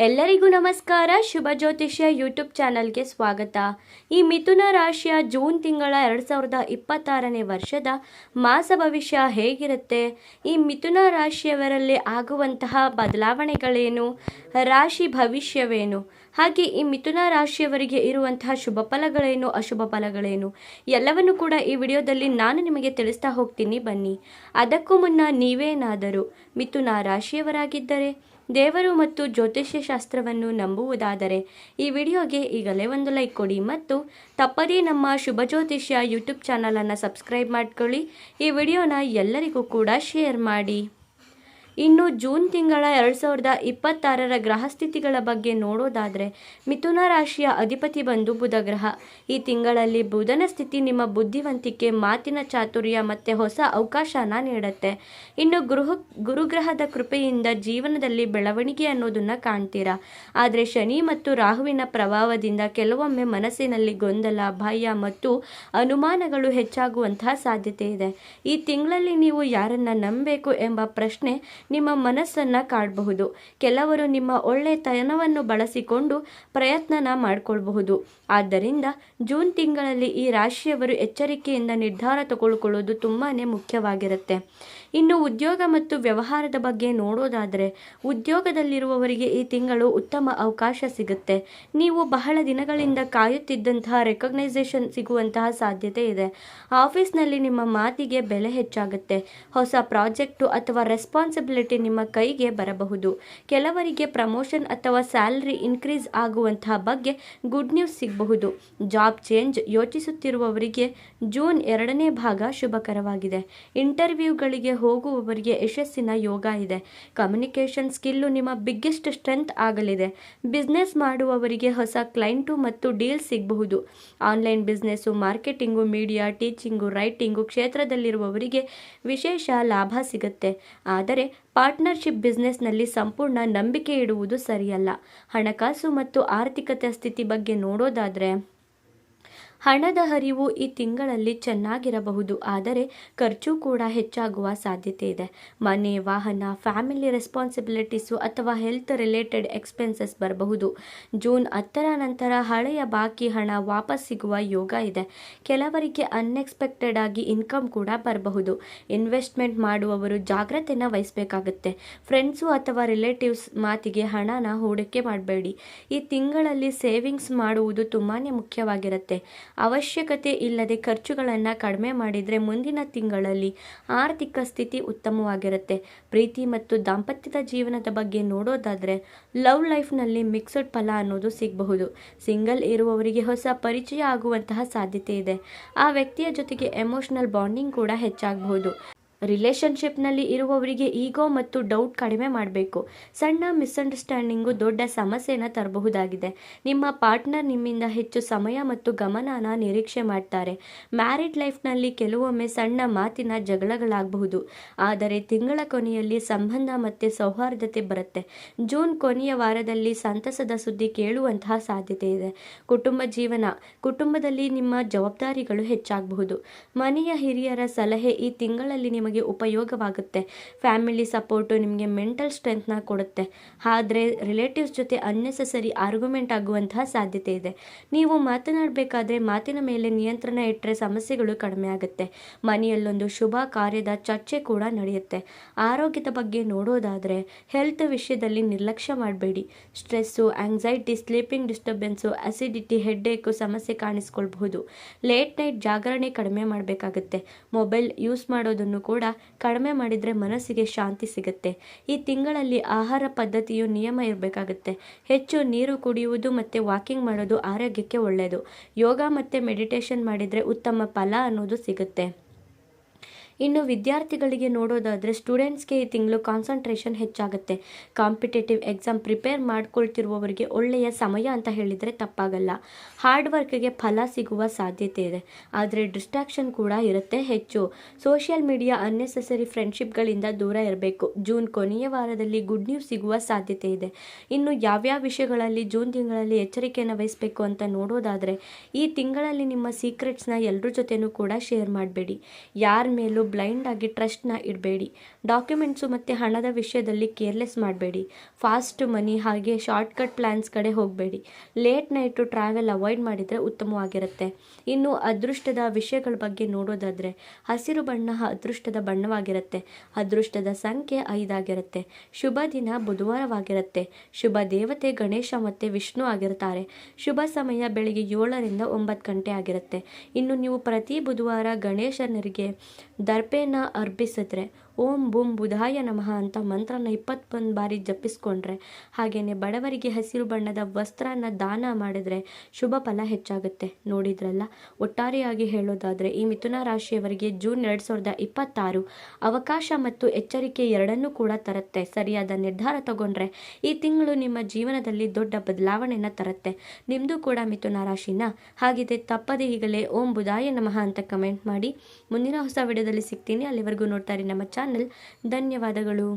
ಎಲ್ಲರಿಗೂ ನಮಸ್ಕಾರ. ಶುಭ ಜ್ಯೋತಿಷ್ಯ ಯೂಟ್ಯೂಬ್ ಚಾನಲ್ಗೆ ಸ್ವಾಗತ. ಈ ಮಿಥುನ ರಾಶಿಯ ಜೂನ್ ತಿಂಗಳ 2026ನೇ ವರ್ಷದ ಮಾಸ ಭವಿಷ್ಯ ಹೇಗಿರುತ್ತೆ, ಈ ಮಿಥುನ ರಾಶಿಯವರಲ್ಲಿ ಆಗುವಂತಹ ಬದಲಾವಣೆಗಳೇನು, ರಾಶಿ ಭವಿಷ್ಯವೇನು, ಹಾಗೆ ಈ ಮಿಥುನ ರಾಶಿಯವರಿಗೆ ಇರುವಂತಹ ಶುಭ ಫಲಗಳೇನು, ಅಶುಭ ಫಲಗಳೇನು ಎಲ್ಲವನ್ನು ಕೂಡ ಈ ವಿಡಿಯೋದಲ್ಲಿ ನಾನು ನಿಮಗೆ ತಿಳಿಸ್ತಾ ಹೋಗ್ತೀನಿ. ಬನ್ನಿ. ಅದಕ್ಕೂ ಮುನ್ನ ನೀವೇನಾದರೂ ಮಿಥುನ ರಾಶಿಯವರಾಗಿದ್ದರೆ, ದೇವರು ಮತ್ತು ಜ್ಯೋತಿಷ್ಯ ಶಾಸ್ತ್ರವನ್ನು ನಂಬುವುದಾದರೆ ಈ ವಿಡಿಯೋಗೆ ಈಗಲೇ ಒಂದು ಲೈಕ್ ಕೊಡಿ ಮತ್ತು ತಪ್ಪದೇ ನಮ್ಮ ಶುಭ ಜ್ಯೋತಿಷ್ಯ ಯೂಟ್ಯೂಬ್ ಚಾನಲನ್ನು ಸಬ್ಸ್ಕ್ರೈಬ್ ಮಾಡ್ಕೊಳ್ಳಿ. ಈ ವಿಡಿಯೋನ ಎಲ್ಲರಿಗೂ ಕೂಡ ಶೇರ್ ಮಾಡಿ. ಇನ್ನು ಜೂನ್ ತಿಂಗಳ 2026ರ ಗ್ರಹಸ್ಥಿತಿಗಳ ಬಗ್ಗೆ ನೋಡೋದಾದರೆ, ಮಿಥುನ ರಾಶಿಯ ಅಧಿಪತಿ ಬಂದು ಬುಧ ಗ್ರಹ. ಈ ತಿಂಗಳಲ್ಲಿ ಬುಧನ ಸ್ಥಿತಿ ನಿಮ್ಮ ಬುದ್ಧಿವಂತಿಕೆ, ಮಾತಿನ ಚಾತುರ್ಯ ಮತ್ತು ಹೊಸ ಅವಕಾಶನ ನೀಡುತ್ತೆ. ಇನ್ನು ಗುರುಗ್ರಹದ ಕೃಪೆಯಿಂದ ಜೀವನದಲ್ಲಿ ಬೆಳವಣಿಗೆ ಅನ್ನೋದನ್ನು ಕಾಣ್ತೀರಾ. ಆದರೆ ಶನಿ ಮತ್ತು ರಾಹುವಿನ ಪ್ರಭಾವದಿಂದ ಕೆಲವೊಮ್ಮೆ ಮನಸ್ಸಿನಲ್ಲಿ ಗೊಂದಲ, ಭಯ ಮತ್ತು ಅನುಮಾನಗಳು ಹೆಚ್ಚಾಗುವಂತಹ ಸಾಧ್ಯತೆ ಇದೆ. ಈ ತಿಂಗಳಲ್ಲಿ ನೀವು ಯಾರನ್ನ ನಂಬಬೇಕು ಎಂಬ ಪ್ರಶ್ನೆ ನಿಮ್ಮ ಮನಸ್ಸನ್ನು ಕಾಡಬಹುದು. ಕೆಲವರು ನಿಮ್ಮ ಒಳ್ಳೆತನವನ್ನು ಬಳಸಿಕೊಂಡು ಪ್ರಯತ್ನನ ಮಾಡಿಕೊಳ್ಳಬಹುದು. ಆದ್ದರಿಂದ ಜೂನ್ ತಿಂಗಳಲ್ಲಿ ಈ ರಾಶಿಯವರು ಎಚ್ಚರಿಕೆಯಿಂದ ನಿರ್ಧಾರ ತಗೊಳ್ಕೊಳ್ಳೋದು ತುಂಬಾ ಮುಖ್ಯವಾಗಿರುತ್ತೆ. ಇನ್ನು ಉದ್ಯೋಗ ಮತ್ತು ವ್ಯವಹಾರದ ಬಗ್ಗೆ ನೋಡೋದಾದರೆ, ಉದ್ಯೋಗದಲ್ಲಿರುವವರಿಗೆ ಈ ತಿಂಗಳು ಉತ್ತಮ ಅವಕಾಶ ಸಿಗುತ್ತೆ. ನೀವು ಬಹಳ ದಿನಗಳಿಂದ ಕಾಯುತ್ತಿದ್ದಂತಹ ರೆಕಗ್ನೈಸೇಷನ್ ಸಿಗುವಂತಹ ಸಾಧ್ಯತೆ ಇದೆ. ಆಫೀಸ್ನಲ್ಲಿ ನಿಮ್ಮ ಮಾತಿಗೆ ಬೆಲೆ ಹೆಚ್ಚಾಗುತ್ತೆ. ಹೊಸ ಪ್ರಾಜೆಕ್ಟು ಅಥವಾ ರೆಸ್ಪಾನ್ಸಿಬಿಲಿಟಿ ನಿಮ್ಮ ಕೈಗೆ ಬರಬಹುದು. ಕೆಲವರಿಗೆ ಪ್ರಮೋಷನ್ ಅಥವಾ ಸ್ಯಾಲರಿ ಇನ್ಕ್ರೀಸ್ ಆಗುವಂತಹ ಬಗ್ಗೆ ಗುಡ್ ನ್ಯೂಸ್ ಸಿಗಬಹುದು. ಜಾಬ್ ಚೇಂಜ್ ಯೋಚಿಸುತ್ತಿರುವವರಿಗೆ ಜೂನ್ 2ನೇ ಭಾಗ ಶುಭಕರವಾಗಿದೆ. ಇಂಟರ್ವ್ಯೂಗಳಿಗೆ ಹೋಗುವವರಿಗೆ ಯಶಸ್ಸಿನ ಯೋಗ ಇದೆ. ಕಮ್ಯುನಿಕೇಷನ್ ಸ್ಕಿಲ್ಲು ನಿಮ್ಮ ಬಿಗ್ಗೆಸ್ಟ್ ಸ್ಟ್ರೆಂತ್ ಆಗಲಿದೆ. ಬಿಸ್ನೆಸ್ ಮಾಡುವವರಿಗೆ ಹೊಸ ಕ್ಲೈಂಟು ಮತ್ತು ಡೀಲ್ ಸಿಗಬಹುದು. Online business, marketing, media, teaching, writing ಕ್ಷೇತ್ರದಲ್ಲಿರುವವರಿಗೆ ವಿಶೇಷ ಲಾಭ ಸಿಗುತ್ತೆ. ಆದರೆ ಪಾರ್ಟ್ನರ್ಶಿಪ್ ಬಿಸ್ನೆಸ್ನಲ್ಲಿ ಸಂಪೂರ್ಣ ನಂಬಿಕೆ ಇಡುವುದು ಸರಿಯಲ್ಲ. ಹಣಕಾಸು ಮತ್ತು ಆರ್ಥಿಕತೆ ಸ್ಥಿತಿ ಬಗ್ಗೆ ನೋಡೋದಾದರೆ, ಹಣದ ಹರಿವು ಈ ತಿಂಗಳಲ್ಲಿ ಚೆನ್ನಾಗಿರಬಹುದು, ಆದರೆ ಖರ್ಚು ಕೂಡ ಹೆಚ್ಚಾಗುವ ಸಾಧ್ಯತೆ ಇದೆ. ಮನೆ, ವಾಹನ, ಫ್ಯಾಮಿಲಿ ರೆಸ್ಪಾನ್ಸಿಬಿಲಿಟೀಸು ಅಥವಾ ಹೆಲ್ತ್ ರಿಲೇಟೆಡ್ ಎಕ್ಸ್ಪೆನ್ಸಸ್ ಬರಬಹುದು. ಜೂನ್ 10ರ ನಂತರ ಹಳೆಯ ಬಾಕಿ ಹಣ ವಾಪಸ್ ಸಿಗುವ ಯೋಗ ಇದೆ. ಕೆಲವರಿಗೆ ಅನ್ಎಕ್ಸ್ಪೆಕ್ಟೆಡ್ ಆಗಿ ಇನ್ಕಮ್ ಕೂಡ ಬರಬಹುದು. ಇನ್ವೆಸ್ಟ್ಮೆಂಟ್ ಮಾಡುವವರು ಜಾಗ್ರತೆನ ವಹಿಸಬೇಕಾಗುತ್ತೆ. ಫ್ರೆಂಡ್ಸು ಅಥವಾ ರಿಲೇಟಿವ್ಸ್ ಮಾತಿಗೆ ಹಣನ ಹೂಡಿಕೆ ಮಾಡಬೇಡಿ. ಈ ತಿಂಗಳಲ್ಲಿ ಸೇವಿಂಗ್ಸ್ ಮಾಡುವುದು ತುಂಬಾ ಮುಖ್ಯವಾಗಿರುತ್ತೆ. ಅವಶ್ಯಕತೆ ಇಲ್ಲದೆ ಖರ್ಚುಗಳನ್ನು ಕಡಿಮೆ ಮಾಡಿದರೆ ಮುಂದಿನ ತಿಂಗಳಲ್ಲಿ ಆರ್ಥಿಕ ಸ್ಥಿತಿ ಉತ್ತಮವಾಗಿರುತ್ತೆ. ಪ್ರೀತಿ ಮತ್ತು ದಾಂಪತ್ಯದ ಜೀವನದ ಬಗ್ಗೆ ನೋಡೋದಾದರೆ, ಲವ್ ಲೈಫ್ನಲ್ಲಿ ಮಿಕ್ಸ್ಡ್ ಫಲ ಅನ್ನೋದು ಸಿಗಬಹುದು. ಸಿಂಗಲ್ ಇರುವವರಿಗೆ ಹೊಸ ಪರಿಚಯ ಆಗುವಂತಹ ಸಾಧ್ಯತೆ ಇದೆ. ಆ ವ್ಯಕ್ತಿಯ ಜೊತೆಗೆ ಎಮೋಷನಲ್ ಬಾಂಡಿಂಗ್ ಕೂಡ ಹೆಚ್ಚಾಗಬಹುದು. ರಿಲೇಷನ್ಶಿಪ್ನಲ್ಲಿ ಇರುವವರಿಗೆ ಈಗೋ ಮತ್ತು ಡೌಟ್ ಕಡಿಮೆ ಮಾಡಬೇಕು. ಸಣ್ಣ ಮಿಸ್ಅಂಡರ್ಸ್ಟ್ಯಾಂಡಿಂಗು ದೊಡ್ಡ ಸಮಸ್ಯೆನ ತರಬಹುದಾಗಿದೆ. ನಿಮ್ಮ ಪಾರ್ಟ್ನರ್ ನಿಮ್ಮಿಂದ ಹೆಚ್ಚು ಸಮಯ ಮತ್ತು ಗಮನನ ನಿರೀಕ್ಷೆ ಮಾಡ್ತಾರೆ. ಮ್ಯಾರಿಡ್ ಲೈಫ್ನಲ್ಲಿ ಕೆಲವೊಮ್ಮೆ ಸಣ್ಣ ಮಾತಿನ ಜಗಳಗಳಾಗಬಹುದು. ಆದರೆ ತಿಂಗಳ ಕೊನೆಯಲ್ಲಿ ಸಂಬಂಧ ಮತ್ತು ಸೌಹಾರ್ದತೆ ಬರುತ್ತೆ. ಜೂನ್ ಕೊನೆಯ ವಾರದಲ್ಲಿ ಸಂತಸದ ಸುದ್ದಿ ಕೇಳುವಂತಹ ಸಾಧ್ಯತೆ ಇದೆ. ಕುಟುಂಬದಲ್ಲಿ ನಿಮ್ಮ ಜವಾಬ್ದಾರಿಗಳು ಹೆಚ್ಚಾಗಬಹುದು. ಮನೆಯ ಹಿರಿಯರ ಸಲಹೆ ಈ ತಿಂಗಳಲ್ಲಿ ನಿಮಗೆ ಉಪಯೋಗವಾಗುತ್ತೆ. ಫ್ಯಾಮಿಲಿ ಸಪೋರ್ಟು ನಿಮಗೆ ಮೆಂಟಲ್ ಸ್ಟ್ರೆಂತ್ನ ಕೊಡುತ್ತೆ. ಆದರೆ ರಿಲೇಟಿವ್ಸ್ ಜೊತೆ ಅನ್ನೆಸೆಸರಿ ಆರ್ಗ್ಯುಮೆಂಟ್ ಆಗುವಂತಹ ಸಾಧ್ಯತೆ ಇದೆ. ನೀವು ಮಾತನಾಡಬೇಕಾದ್ರೆ ಮಾತಿನ ಮೇಲೆ ನಿಯಂತ್ರಣ ಇಟ್ಟರೆ ಸಮಸ್ಯೆಗಳು ಕಡಿಮೆ ಆಗುತ್ತೆ. ಮನೆಯಲ್ಲೊಂದು ಶುಭ ಕಾರ್ಯದ ಚರ್ಚೆ ಕೂಡ ನಡೆಯುತ್ತೆ. ಆರೋಗ್ಯದ ಬಗ್ಗೆ ನೋಡೋದಾದರೆ, ಹೆಲ್ತ್ ವಿಷಯದಲ್ಲಿ ನಿರ್ಲಕ್ಷ್ಯ ಮಾಡಬೇಡಿ. Stress, anxiety, sleeping disturbance, acidity, headache ಸಮಸ್ಯೆ ಕಾಣಿಸ್ಕೊಳ್ಬಹುದು. ಲೇಟ್ ನೈಟ್ ಜಾಗರಣೆ ಕಡಿಮೆ ಮಾಡಬೇಕಾಗುತ್ತೆ. ಮೊಬೈಲ್ ಯೂಸ್ ಮಾಡೋದನ್ನು ಕೂಡ ಕಡಿಮೆ ಮಾಡಿದರೆ ಮನಸ್ಸಿಗೆ ಶಾಂತಿ ಸಿಗುತ್ತೆ. ಈ ತಿಂಗಳಲ್ಲಿ ಆಹಾರ ಪದ್ಧತಿಯು ನಿಯಮ ಇರಬೇಕಾಗುತ್ತೆ. ಹೆಚ್ಚು ನೀರು ಕುಡಿಯುವುದು ಮತ್ತು ವಾಕಿಂಗ್ ಮಾಡೋದು ಆರೋಗ್ಯಕ್ಕೆ ಒಳ್ಳೆಯದು. ಯೋಗ ಮತ್ತು ಮೆಡಿಟೇಷನ್ ಮಾಡಿದರೆ ಉತ್ತಮ ಫಲ ಅನ್ನೋದು ಸಿಗುತ್ತೆ. ಇನ್ನು ವಿದ್ಯಾರ್ಥಿಗಳಿಗೆ ನೋಡೋದಾದರೆ, ಸ್ಟೂಡೆಂಟ್ಸ್ಗೆ ಈ ತಿಂಗಳು ಕಾನ್ಸಂಟ್ರೇಷನ್ ಹೆಚ್ಚಾಗುತ್ತೆ. ಕಾಂಪಿಟೇಟಿವ್ ಎಕ್ಸಾಮ್ ಪ್ರಿಪೇರ್ ಮಾಡ್ಕೊಳ್ತಿರುವವರಿಗೆ ಒಳ್ಳೆಯ ಸಮಯ ಅಂತ ಹೇಳಿದರೆ ತಪ್ಪಾಗಲ್ಲ. ಹಾರ್ಡ್ ವರ್ಕ್ಗೆ ಫಲ ಸಿಗುವ ಸಾಧ್ಯತೆ ಇದೆ, ಆದರೆ ಡಿಸ್ಟ್ರಾಕ್ಷನ್ ಕೂಡ ಇರುತ್ತೆ ಹೆಚ್ಚು. ಸೋಷಿಯಲ್ ಮೀಡಿಯಾ, ಅನ್ನೆಸೆಸರಿ ಫ್ರೆಂಡ್ಶಿಪ್ಗಳಿಂದ ದೂರ ಇರಬೇಕು. ಜೂನ್ ಕೊನೆಯ ವಾರದಲ್ಲಿ ಗುಡ್ ನ್ಯೂಸ್ ಸಿಗುವ ಸಾಧ್ಯತೆ ಇದೆ. ಇನ್ನು ಯಾವ್ಯಾವ ವಿಷಯಗಳಲ್ಲಿ ಜೂನ್ ತಿಂಗಳಲ್ಲಿ ಎಚ್ಚರಿಕೆಯನ್ನು ವಹಿಸಬೇಕು ಅಂತ ನೋಡೋದಾದರೆ, ಈ ತಿಂಗಳಲ್ಲಿ ನಿಮ್ಮ ಸೀಕ್ರೆಟ್ಸ್ನ ಎಲ್ಲರ ಜೊತೆನೂ ಕೂಡ ಶೇರ್ ಮಾಡಬೇಡಿ. ಯಾರ ಮೇಲೂ ಬ್ಲೈಂಡ್ ಆಗಿ ಟ್ರಸ್ಟ್ನ ಇಡಬೇಡಿ. ಡಾಕ್ಯುಮೆಂಟ್ಸು ಮತ್ತು ಹಣದ ವಿಷಯದಲ್ಲಿ ಕೇರ್ಲೆಸ್ ಮಾಡಬೇಡಿ. ಫಾಸ್ಟ್ ಮನಿ ಹಾಗೆ ಶಾರ್ಟ್ಕಟ್ ಪ್ಲ್ಯಾನ್ಸ್ ಕಡೆ ಹೋಗಬೇಡಿ. ಲೇಟ್ ನೈಟು ಟ್ರಾವೆಲ್ ಅವಾಯ್ಡ್ ಮಾಡಿದರೆ ಉತ್ತಮವಾಗಿರುತ್ತೆ. ಇನ್ನು ಅದೃಷ್ಟದ ವಿಷಯಗಳ ಬಗ್ಗೆ ನೋಡೋದಾದರೆ ಹಸಿರು ಬಣ್ಣ ಅದೃಷ್ಟದ ಬಣ್ಣವಾಗಿರುತ್ತೆ. ಅದೃಷ್ಟದ ಸಂಖ್ಯೆ 5 ಆಗಿರುತ್ತೆ. ಶುಭ ದಿನ ಬುಧವಾರವಾಗಿರುತ್ತೆ. ಶುಭ ದೇವತೆ ಗಣೇಶ ಮತ್ತು ವಿಷ್ಣು ಆಗಿರ್ತಾರೆ. ಶುಭ ಸಮಯ ಬೆಳಿಗ್ಗೆ 7ರಿಂದ 9 ಗಂಟೆ ಆಗಿರುತ್ತೆ. ಇನ್ನು ನೀವು ಪ್ರತಿ ಬುಧವಾರ ಗಣೇಶನಿಗೆ ದರ್ಪೆನ ಅರ್ಪಿಸಿದ್ರೆ ಓಂ ಬುಂ ಬುಧಾಯ ನಮಃ ಅಂತ ಮಂತ್ರನ 21 ಬಾರಿ ಜಪಿಸ್ಕೊಂಡ್ರೆ, ಹಾಗೆಯೇ ಬಡವರಿಗೆ ಹಸಿರು ಬಣ್ಣದ ವಸ್ತ್ರನ ದಾನ ಮಾಡಿದರೆ ಶುಭ ಫಲ ಹೆಚ್ಚಾಗುತ್ತೆ. ನೋಡಿದ್ರಲ್ಲ, ಒಟ್ಟಾರೆಯಾಗಿ ಹೇಳೋದಾದರೆ ಈ ಮಿಥುನ ರಾಶಿಯವರಿಗೆ ಜೂನ್ 2026 ಅವಕಾಶ ಮತ್ತು ಎಚ್ಚರಿಕೆ ಎರಡನ್ನೂ ಕೂಡ ತರುತ್ತೆ. ಸರಿಯಾದ ನಿರ್ಧಾರ ತಗೊಂಡ್ರೆ ಈ ತಿಂಗಳು ನಿಮ್ಮ ಜೀವನದಲ್ಲಿ ದೊಡ್ಡ ಬದಲಾವಣೆನ ತರುತ್ತೆ. ನಿಮ್ಮದು ಕೂಡ ಮಿಥುನ ರಾಶಿನ ಹಾಗಿದೆ ತಪ್ಪದೆ ಈಗಲೇ ಓಂ ಬುಧಾಯ ನಮಃ ಅಂತ ಕಮೆಂಟ್ ಮಾಡಿ. ಮುಂದಿನ ಹೊಸ ವಿಡಿಯೋದಲ್ಲಿ ಸಿಗ್ತೀನಿ. ಅಲ್ಲಿವರೆಗೂ ನೋಡ್ತಾ ಇರಿ ನಮ್ಮ ಚಾನಲ್. ಧನ್ಯವಾದಗಳು.